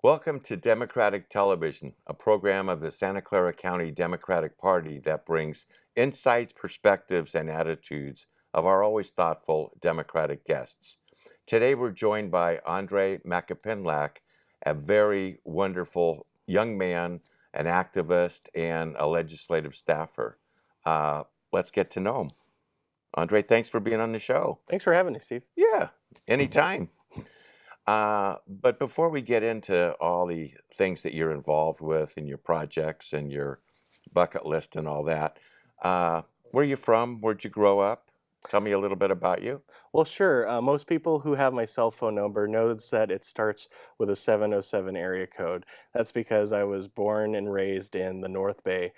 Welcome to Democratic Television, a program of the Santa Clara County Democratic Party that brings insights, perspectives, and attitudes of our always thoughtful Democratic guests. Today we're joined by Andrea Macapiniac, a very wonderful young man, an activist, and a legislative staffer. Let's get to know him. Andre, thanks for being on the show. Thanks for having me, Steve. Yeah, anytime. But before we get into all the things that you're involved with and your projects and your bucket list and all that, where are you from? Where'd you grow up? Tell me a little bit about you. Well, sure. Most people who have my cell phone number knows that it starts with a 707 area code. That's because I was born and raised in the North Bay,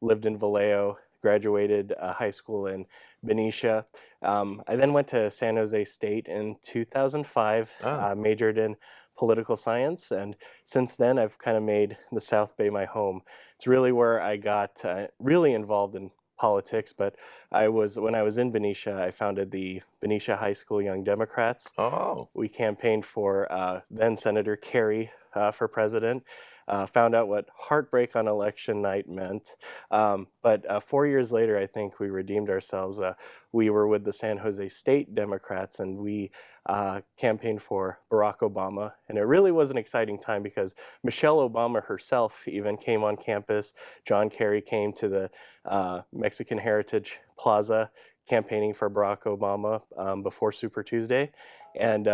lived in Vallejo, graduated high school in Benicia. I then went to San Jose State in 2005, Oh, majored in political science, and since then I've kind of made the South Bay my home. It's really where I got really involved in politics, but when I was in Benicia, I founded the Benicia High School Young Democrats. oh, We campaigned for then Senator Kerry for president. Found out what heartbreak on election night meant. But 4 years later, I think we redeemed ourselves. We were with the San Jose State Democrats, and we campaigned for Barack Obama. And it really was an exciting time because Michelle Obama herself even came on campus. John Kerry came to the Mexican Heritage Plaza campaigning for Barack Obama before Super Tuesday. And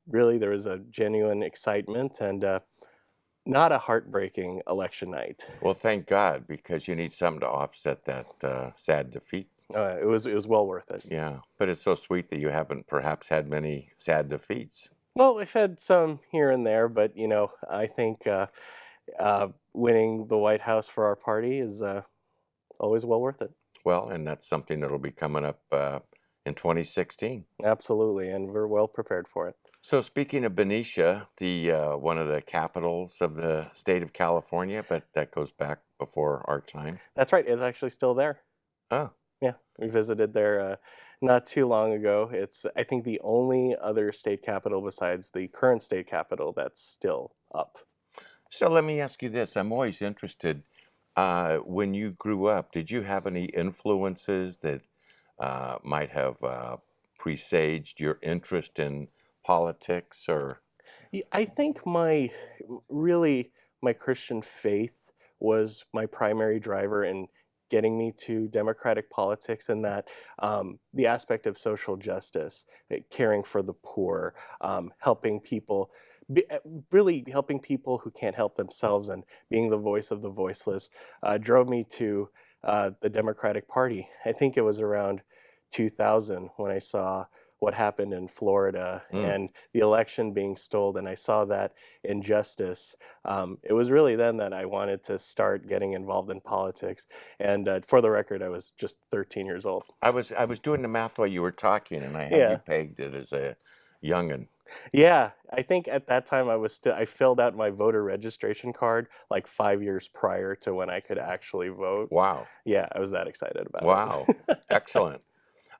really, there was a genuine excitement and not a heartbreaking election night. well, thank God, because you need something to offset that sad defeat. It was well worth it. Yeah, but it's so sweet that you haven't perhaps had many sad defeats. Well, we've had some here and there, but I think winning the White House for our party is always well worth it. Well, and that's something that'll be coming up in 2016. Absolutely, and we're well prepared for it. So speaking of Benicia, the one of the capitals of the state of California, but that goes back before our time. That's right. It's actually still there. Oh, Yeah, we visited there not too long ago. It's, I think, the only other state capital besides the current state capital that's still up. so let me ask you this. I'm always interested. When you grew up, did you have any influences that might have presaged your interest in politics or? I think my Christian faith was my primary driver in getting me to democratic politics, and that the aspect of social justice, caring for the poor, helping people, really helping people who can't help themselves, and being the voice of the voiceless, drove me to the Democratic Party. I think it was around 2000 when I saw what happened in Florida Mm. and the election being stolen, and I saw that injustice. It was really then that I wanted to start getting involved in politics. And for the record, I was just 13 years old. I was doing the math while you were talking, and I had you Yeah, pegged it as a youngin. yeah. I think at that time I filled out my voter registration card like 5 years prior to when I could actually vote. Wow, Yeah, I was that excited about wow, it. excellent.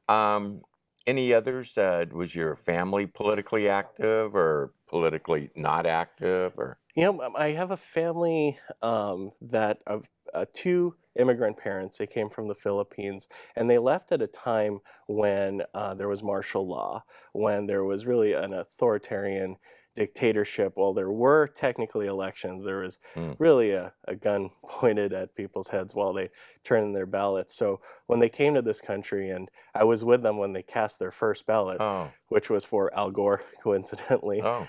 Um, any others? Was your family politically active or politically not active, or? I have a family that of two immigrant parents. They came from the Philippines, and they left at a time when there was martial law, when there was really an authoritarian dictatorship. While there were technically elections, there was Mm. really a gun pointed at people's heads while they turned in their ballots. So when they came to this country, and I was with them when they cast their first ballot, Oh, which was for Al Gore, coincidentally. oh,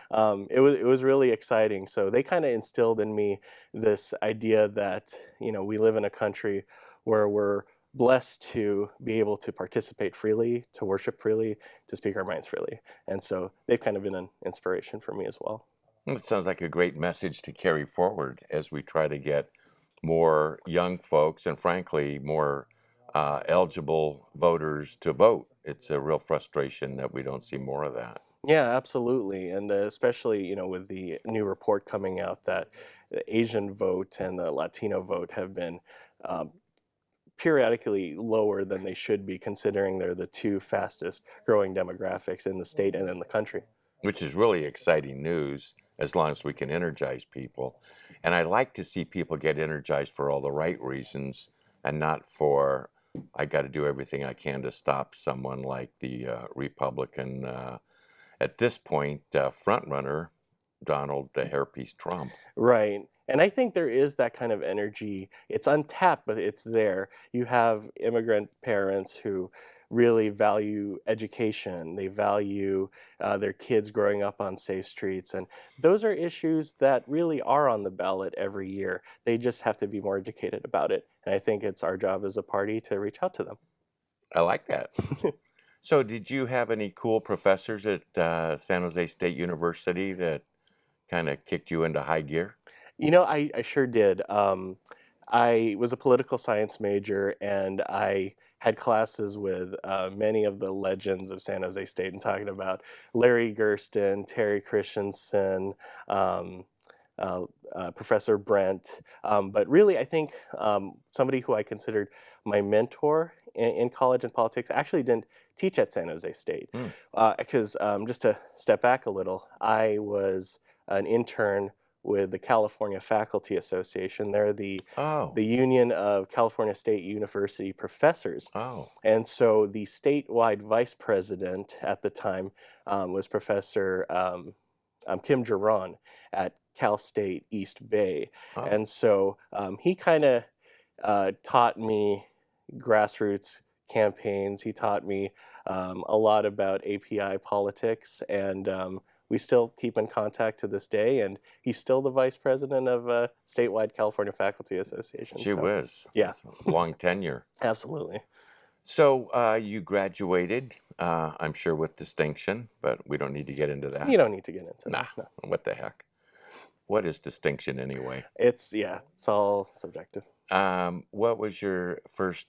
It was really exciting. So they kind of instilled in me this idea that we live in a country where we're blessed to be able to participate freely, to worship freely, to speak our minds freely. And so they've kind of been an inspiration for me as well. it sounds like a great message to carry forward as we try to get more young folks and, frankly, more eligible voters to vote. It's a real frustration that we don't see more of that. Yeah, absolutely. And especially, with the new report coming out that the Asian vote and the Latino vote have been um, periodically lower than they should be, considering they're the two fastest growing demographics in the state and in the country. Which is really exciting news as long as we can energize people. And I like to see people get energized for all the right reasons and not for, I got to do everything I can to stop someone like the Republican, at this point, front runner, Donald the hairpiece Trump. Right. And I think there is that kind of energy. It's untapped, but it's there. You have immigrant parents who really value education. They value their kids growing up on safe streets. And those are issues that really are on the ballot every year. They just have to be more educated about it. And I think it's our job as a party to reach out to them. I like that. So did you have any cool professors at San Jose State University that kind of kicked you into high gear? I sure did. I was a political science major, and I had classes with many of the legends of San Jose State, and talking about Larry Gersten, Terry Christensen, um, Professor Brent. But really, I think somebody who I considered my mentor in college and politics actually didn't teach at San Jose State. Mm. Because just to step back a little, I was an intern with the California Faculty Association. They're the Oh, Union of California State University Professors. oh, And so the statewide vice president at the time was Professor Kim Jaron at Cal State East Bay. oh, And so he kind of taught me grassroots campaigns. He taught me a lot about API politics, and we still keep in contact to this day. And he's still the vice president of statewide California Faculty Association. gee So, whiz. yeah, That's a long tenure. absolutely. So you graduated, I'm sure with distinction, but we don't need to get into that. You don't need to get into Nah, that. No. what the heck? What is distinction anyway? It's all subjective. What was your first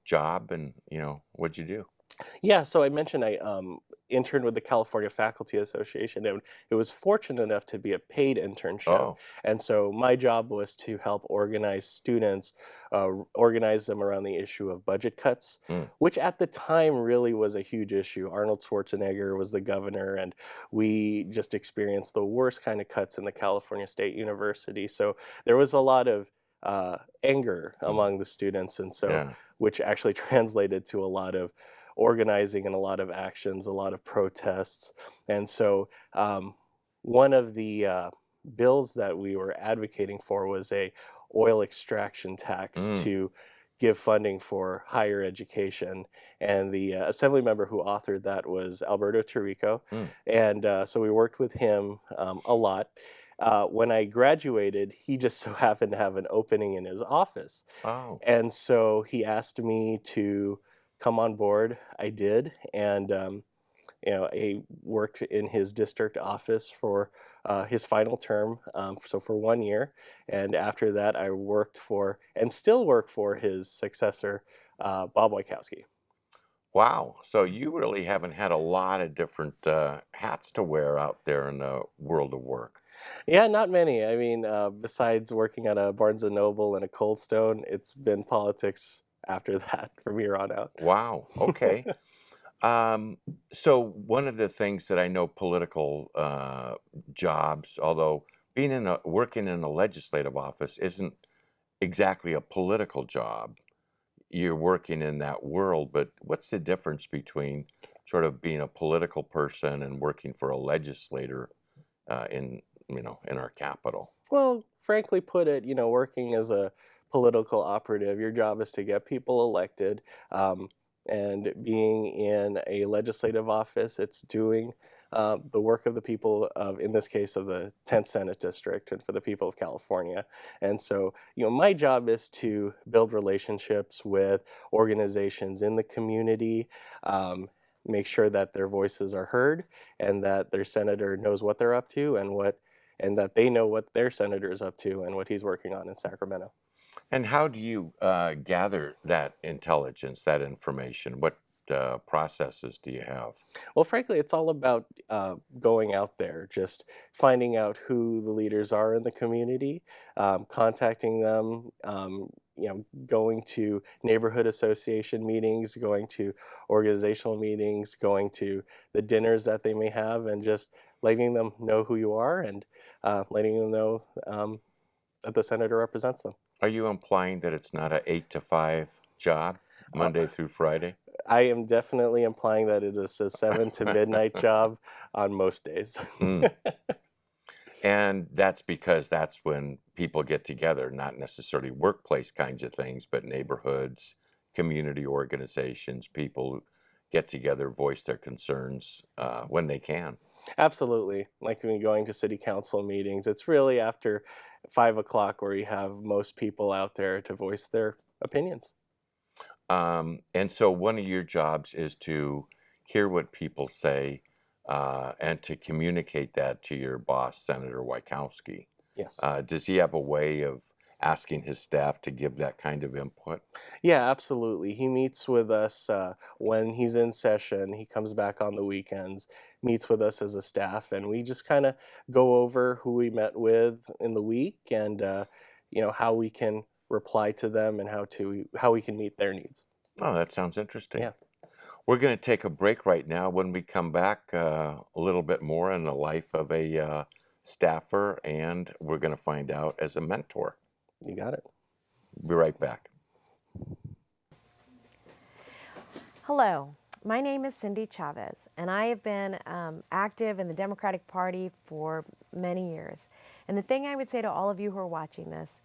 job, and what'd you do? Yeah, so I mentioned I interned with the California Faculty Association, and it was fortunate enough to be a paid internship. Oh, And so my job was to help organize students, organize them around the issue of budget cuts, mm, which at the time really was a huge issue. Arnold Schwarzenegger was the governor, and we just experienced the worst kind of cuts in the California State University. So there was a lot of anger mm, among the students, and so yeah. which actually translated to a lot of organizing and a lot of actions, a lot of protests. And so one of the bills that we were advocating for was a oil extraction tax Mm, to give funding for higher education. And the assembly member who authored that was Alberto Tarico. mm. And so we worked with him a lot. When I graduated, he just so happened to have an opening in his office. Oh, And so he asked me to come on board. I did, and I worked in his district office for his final term, so for 1 year. And after that, I worked for and still work for his successor, Bob Wieckowski. wow. So you really haven't had a lot of different hats to wear out there in the world of work. Yeah, not many. I mean, besides working at a Barnes and Noble and a Cold Stone, it's been politics after that from here on out. Wow. Okay. So one of the things that I know political jobs, although working in a legislative office isn't exactly a political job, you're working in that world. But what's the difference between sort of being a political person and working for a legislator in our capital? Well, frankly put it, working as a political operative, your job is to get people elected. And being in a legislative office, it's doing the work of the people of, in this case, of the 10th Senate District and for the people of California. And so, my job is to build relationships with organizations in the community, make sure that their voices are heard, and that their senator knows what they're up to, and that they know what their senator is up to and what he's working on in Sacramento. And how do you gather that intelligence, that information? processes do you have? Well, frankly, it's all about going out there, just finding out who the leaders are in the community, contacting them, going to neighborhood association meetings, going to organizational meetings, going to the dinners that they may have, and just letting them know who you are and letting them know that the senator represents them. Are you implying that it's not a 8 to 5 job, Uh, Monday through Friday? I am definitely implying that it is a 7 to midnight job on most days. Mm. And that's because that's when people get together, not necessarily workplace kinds of things, but neighborhoods, community organizations, people get together, voice their concerns when they can. Absolutely. Like when going to city council meetings, it's really after 5 o'clock where you have most people out there to voice their opinions. And so one of your jobs is to hear what people say and to communicate that to your boss, Senator Wieckowski. Yes. Does he have a way of asking his staff to give that kind of input? Yeah, absolutely. He meets with us when he's in session. He comes back on the weekends, meets with us as a staff, and we just kind of go over who we met with in the week and how we can reply to them and how we can meet their needs. Oh, that sounds interesting. Yeah. We're going to take a break right now. When we come back, a little bit more in the life of a staffer, and we're going to find out as a mentor. You got it. Be right back. Hello, my name is Cindy Chavez, and I have been active in the Democratic Party for many years. And the thing I would say to all of you who are watching this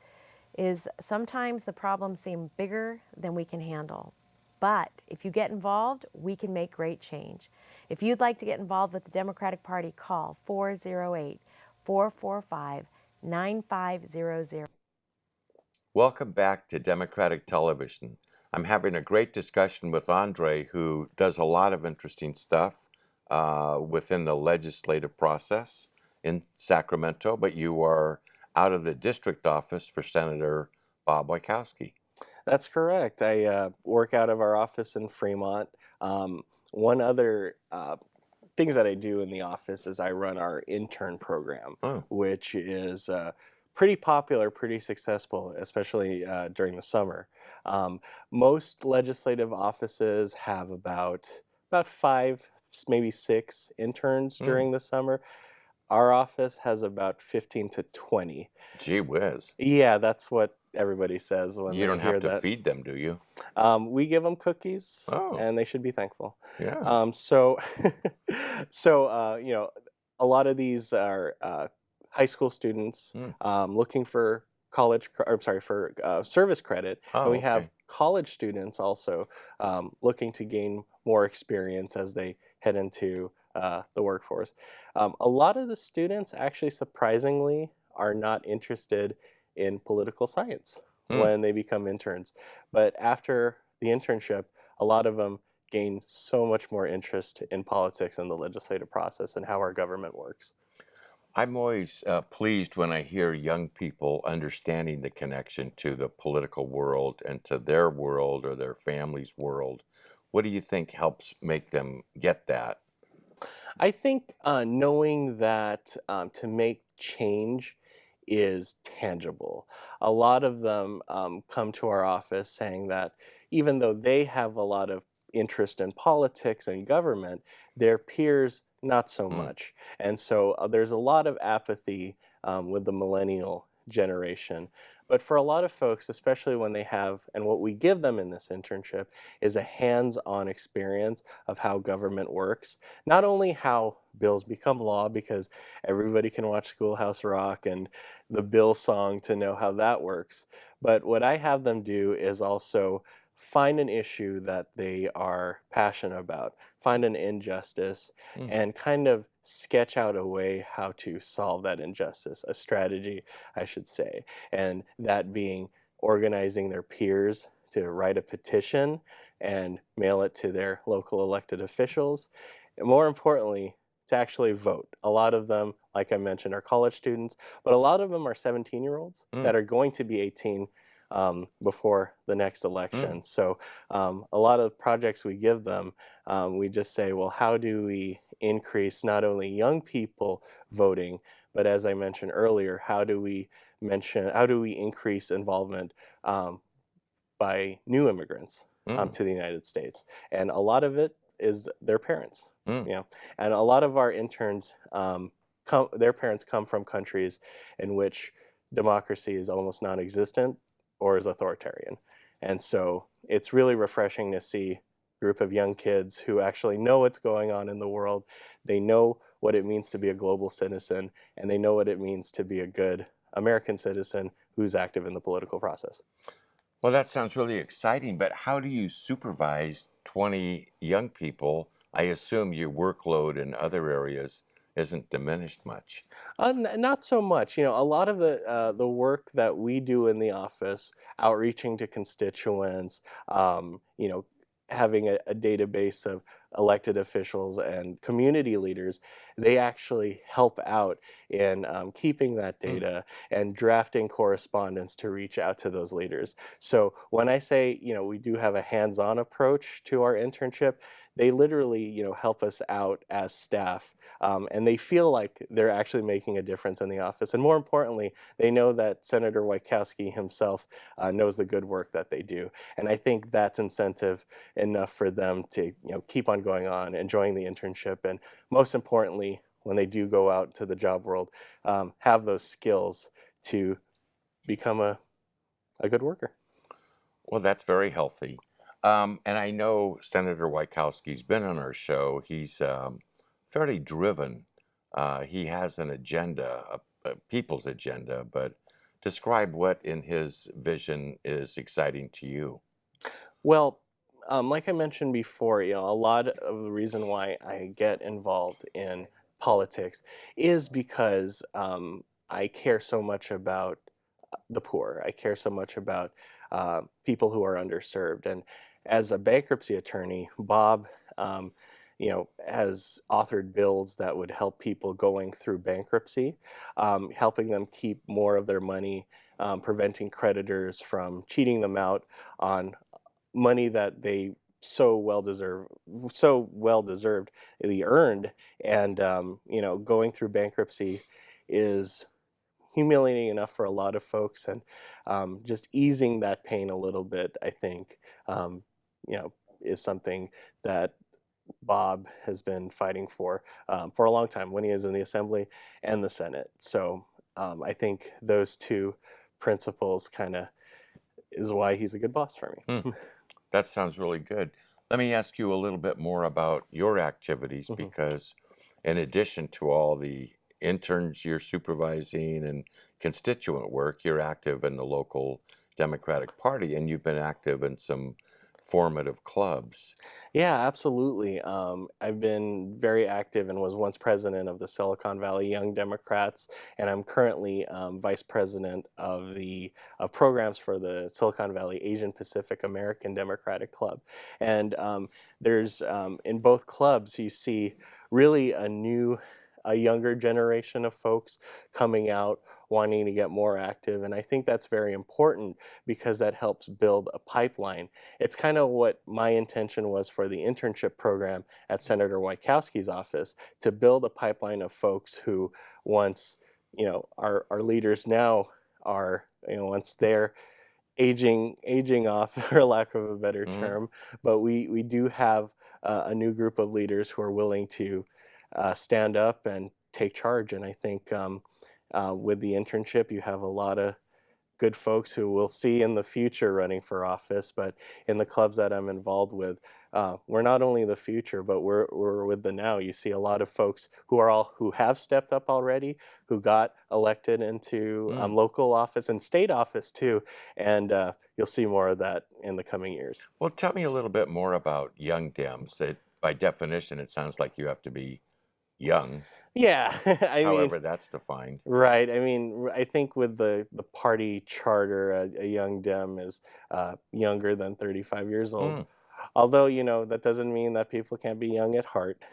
is sometimes the problems seem bigger than we can handle. But if you get involved, we can make great change. If you'd like to get involved with the Democratic Party, call 408-445-9500. Welcome back to Democratic Television. I'm having a great discussion with Andre, who does a lot of interesting stuff within the legislative process in Sacramento, but you are out of the district office for Senator Bob Wieckowski. That's correct. I work out of our office in Fremont. One other things that I do in the office is I run our intern program, Oh. which is pretty popular, pretty successful, especially during the summer. Most legislative offices have about 5, maybe 6 interns during the summer. Our office has about 15 to 20. Gee whiz. Yeah, that's what everybody says when You they don't hear have to that. feed them, do you? We give them cookies, Oh. and they should be thankful. Yeah. So, a lot of these are high school students looking for service credit, Oh, and we okay. have college students also looking to gain more experience as they head into the workforce. A lot of the students actually, surprisingly, are not interested in political science when they become interns, but after the internship, a lot of them gain so much more interest in politics and the legislative process and how our government works. I'm always pleased when I hear young people understanding the connection to the political world and to their world or their family's world. What do you think helps make them get that? I think knowing that to make change is tangible. A lot of them come to our office saying that even though they have a lot of interest in politics and government, their peers not so much. And so there's a lot of apathy with the millennial generation. But for a lot of folks, especially when they have, and what we give them in this internship is a hands-on experience of how government works. Not only how bills become law, because everybody can watch Schoolhouse Rock and the Bill song to know how that works, but what I have them do is also find an issue that they are passionate about, find an injustice, and kind of sketch out a way how to solve that injustice, a strategy, I should say. And that being organizing their peers to write a petition and mail it to their local elected officials. And more importantly, to actually vote. A lot of them, like I mentioned, are college students, but a lot of them are 17-year-olds that are going to be 18 before the next election. So a lot of projects we give them, we just say, well, how do we increase not only young people voting, but as I mentioned earlier, how do we increase involvement by new immigrants to the United States? And a lot of it is their parents, and a lot of our interns, their parents come from countries in which democracy is almost non-existent or is authoritarian. And so it's really refreshing to see a group of young kids who actually know what's going on in the world. They know what it means to be a global citizen, and they know what it means to be a good American citizen who's active in the political process. Well, that sounds really exciting, but how do you supervise 20 young people? I assume your workload in other areas isn't diminished much. Not so much. A lot of the work that we do in the office, outreaching to constituents, having a database of elected officials and community leaders, they actually help out in keeping that data and drafting correspondence to reach out to those leaders. So when I say, we do have a hands-on approach to our internship, they literally, help us out as staff, and they feel like they're actually making a difference in the office. And more importantly, they know that Senator Wieckowski himself knows the good work that they do. And I think that's incentive enough for them to keep on going on, enjoying the internship, and most importantly, when they do go out to the job world, have those skills to become a good worker. Well, that's very healthy. And I know Senator Wieckowski's been on our show. He's fairly driven. He has an agenda, a people's agenda, but describe what in his vision is exciting to you. Well, like I mentioned before, a lot of the reason why I get involved in politics is because I care so much about the poor. I care so much about people who are underserved. And as a bankruptcy attorney, Bob, has authored bills that would help people going through bankruptcy, helping them keep more of their money, preventing creditors from cheating them out on money that they so well deservedly earned. And going through bankruptcy is humiliating enough for a lot of folks, and just easing that pain a little bit, I think, is something that Bob has been fighting for a long time when he is in the Assembly and the Senate. So I think those two principles kind of is why he's a good boss for me. That sounds really good. Let me ask you a little bit more about your activities, because in addition to all the interns you're supervising and constituent work, you're active in the local Democratic Party, and you've been active in some formative clubs. Yeah, absolutely. I've been very active and was once president of the Silicon Valley Young Democrats, and I'm currently vice president of the programs for the Silicon Valley Asian Pacific American Democratic Club. And there's in both clubs you see really a younger generation of folks coming out, wanting to get more active. And I think that's very important because that helps build a pipeline. It's kind of what my intention was for the internship program at Senator Wieckowski's office, to build a pipeline of folks who once, our leaders now are, once they're aging off, for lack of a better term, but we do have a new group of leaders who are willing to stand up and take charge. And I think with the internship, you have a lot of good folks who we'll see in the future running for office. But in the clubs that I'm involved with, we're not only the future, but we're with the now. You see a lot of folks who have stepped up already, who got elected into local office and state office too. And you'll see more of that in the coming years. Well, tell me a little bit more about young Dems. By definition, it sounds like you have to be young. Yeah, however that's defined. Right. I think with the party charter, a young Dem is younger than 35 years old. Although, that doesn't mean that people can't be young at heart.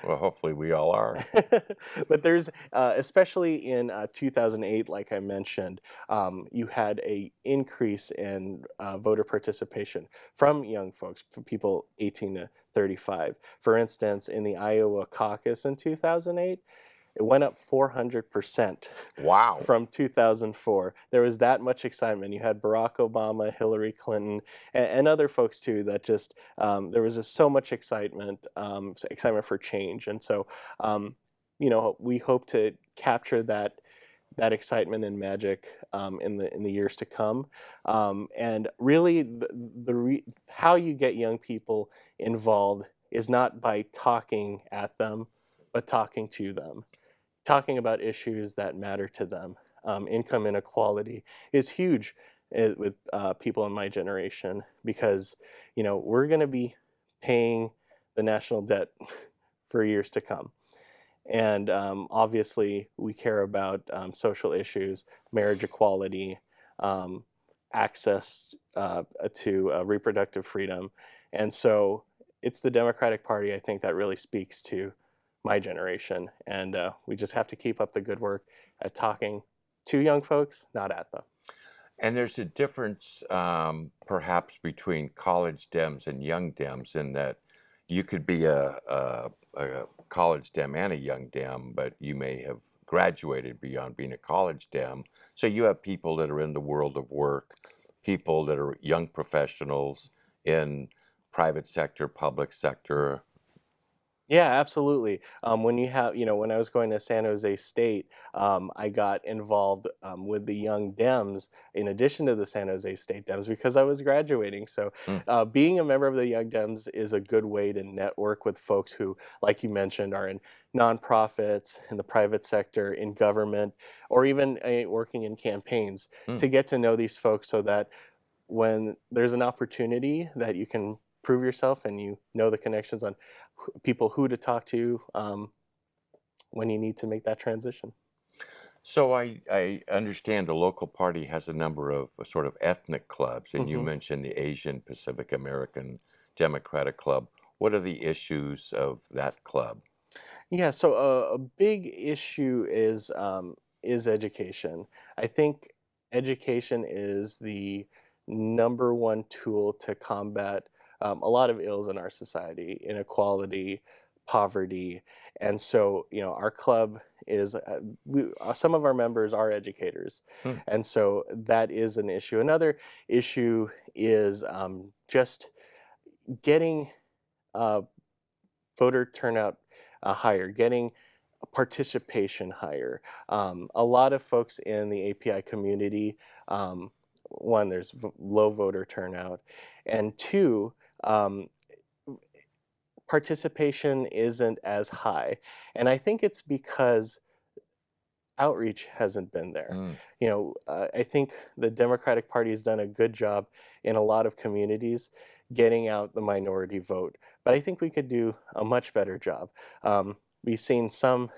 Well, hopefully we all are. But there's, especially in 2008, like I mentioned, you had a increase in voter participation from young folks, from people 18 to 35. For instance, in the Iowa caucus in 2008, it went up 400% Wow. from 2004. There was that much excitement. You had Barack Obama, Hillary Clinton, and other folks too. That just there was just so much excitement, excitement for change, and so we hope to capture that excitement and magic in the years to come. And really, how you get young people involved is not by talking at them, but talking to them, talking about issues that matter to them. Income inequality is huge with people in my generation because we're going to be paying the national debt for years to come. And obviously, we care about social issues, marriage equality, um, access to reproductive freedom. And so it's the Democratic Party, I think, that really speaks to my generation. And we just have to keep up the good work at talking to young folks, not at them. And there's a difference, perhaps, between college Dems and young Dems in that you could be a college Dem and a young Dem, but you may have graduated beyond being a college Dem. So you have people that are in the world of work, people that are young professionals in private sector, public sector. Yeah, absolutely. When when I was going to San Jose State, I got involved with the Young Dems in addition to the San Jose State Dems because I was graduating. So, Mm, being a member of the Young Dems is a good way to network with folks who, like you mentioned, are in nonprofits, in the private sector, in government, or even working in campaigns mm. to get to know these folks so that when there's an opportunity that you can prove yourself and you know the connections on people who to talk to when you need to make that transition. So I understand the local party has a number of sort of ethnic clubs, and you Hmm. mentioned the Asian Pacific American Democratic Club. What are the issues of that club? Yeah, so a big issue is education. I think education is the number one tool to combat a lot of ills in our society, inequality, poverty, and so our club is some of our members are educators, Hmm. and so that is an issue. Another issue is just getting uh, voter turnout higher, getting participation higher. A lot of folks in the API community, one, there's low voter turnout, and two, um, participation isn't as high. And I think it's because outreach hasn't been there. Mm. I think the Democratic Party has done a good job in a lot of communities getting out the minority vote, but I think we could do a much better job. We've seen some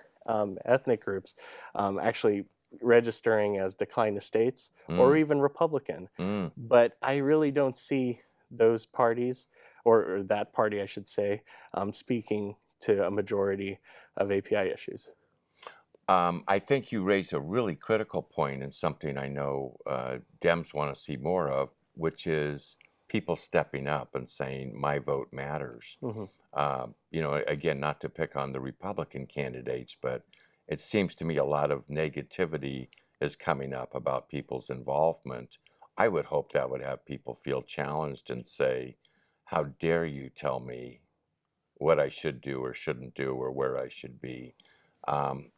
ethnic groups actually registering as declined estates or Mm. even Republican, Mm. but I really don't see those parties, or that party, I should say, speaking to a majority of API issues. I think you raise a really critical point and something I know Dems want to see more of, which is people stepping up and saying, my vote matters. Hmm. Again, not to pick on the Republican candidates, but it seems to me a lot of negativity is coming up about people's involvement. I would hope that would have people feel challenged and say, how dare you tell me what I should do or shouldn't do or where I should be? Um,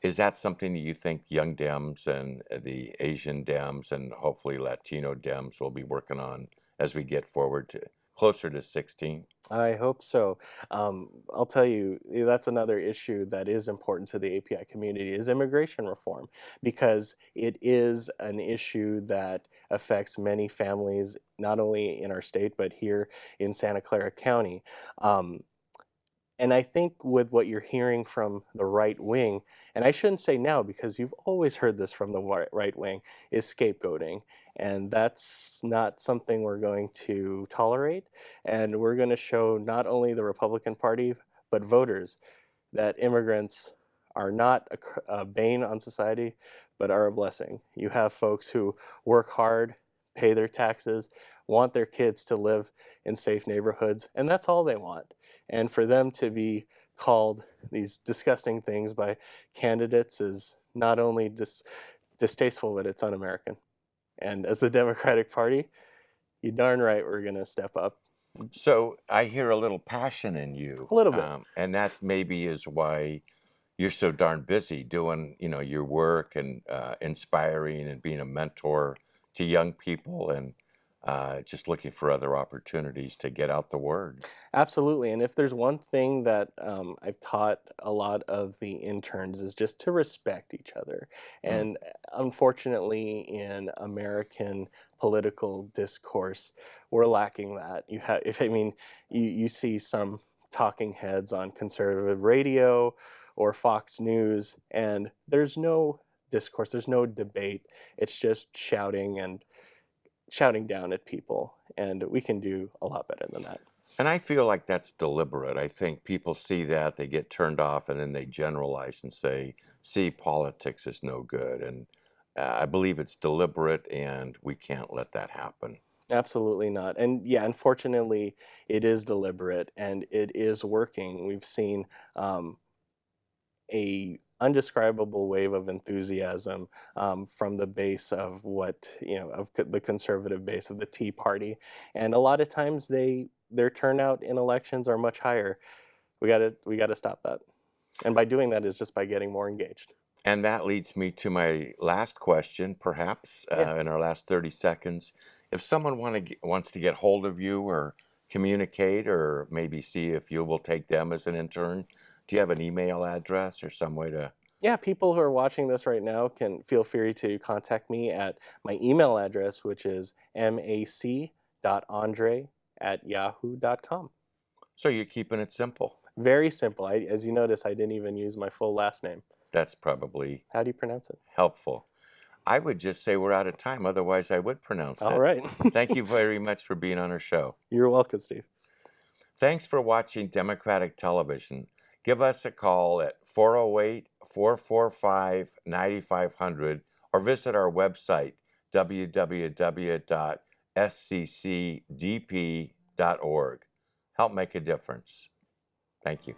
is that something that you think young Dems and the Asian Dems and hopefully Latino Dems will be working on as we get forward to closer to 16? I hope so. I'll tell you, that's another issue that is important to the API community is immigration reform because it is an issue that affects many families, not only in our state, but here in Santa Clara County. Um, and I think with what you're hearing from the right wing, and I shouldn't say now because you've always heard this from the right wing, is scapegoating. And that's not something we're going to tolerate. And we're going to show not only the Republican Party, but voters, that immigrants are not a bane on society, but are a blessing. You have folks who work hard, pay their taxes, want their kids to live in safe neighborhoods, and that's all they want. And for them to be called these disgusting things by candidates is not only distasteful, but it's un-American. And as the Democratic Party, you darn right we're going to step up. So I hear a little passion in you. A little bit. And that maybe is why you're so darn busy doing, your work and inspiring and being a mentor to young people and just looking for other opportunities to get out the word. Absolutely. And if there's one thing that I've taught a lot of the interns is just to respect each other. And unfortunately, in American political discourse, we're lacking that. You see some talking heads on conservative radio or Fox News, and there's no discourse, there's no debate. It's just shouting down at people, and we can do a lot better than that. And I feel like that's deliberate. I think people see that, they get turned off, and then they generalize and say, see, politics is no good. And I believe it's deliberate, and we can't let that happen. Absolutely not. And yeah, unfortunately, it is deliberate, and it is working. We've seen a undescribable wave of enthusiasm from the base of the conservative base of the Tea Party, and a lot of times their turnout in elections are much higher. We gotta stop that, and by doing that is just by getting more engaged. And that leads me to my last question, perhaps, in our last 30 seconds. If someone wants to get hold of you or communicate or maybe see if you will take them as an intern, do you have an email address or some way to? Yeah, people who are watching this right now can feel free to contact me at my email address, which is mac.andre@yahoo.com. So you're keeping it simple. Very simple. As you notice, I didn't even use my full last name. That's probably How do you pronounce it? helpful. I would just say we're out of time. Otherwise, I would pronounce it. All right. Thank you very much for being on our show. You're welcome, Steve. Thanks for watching Democratic Television. Give us a call at 408-445-9500 or visit our website, www.sccdp.org. Help make a difference. Thank you.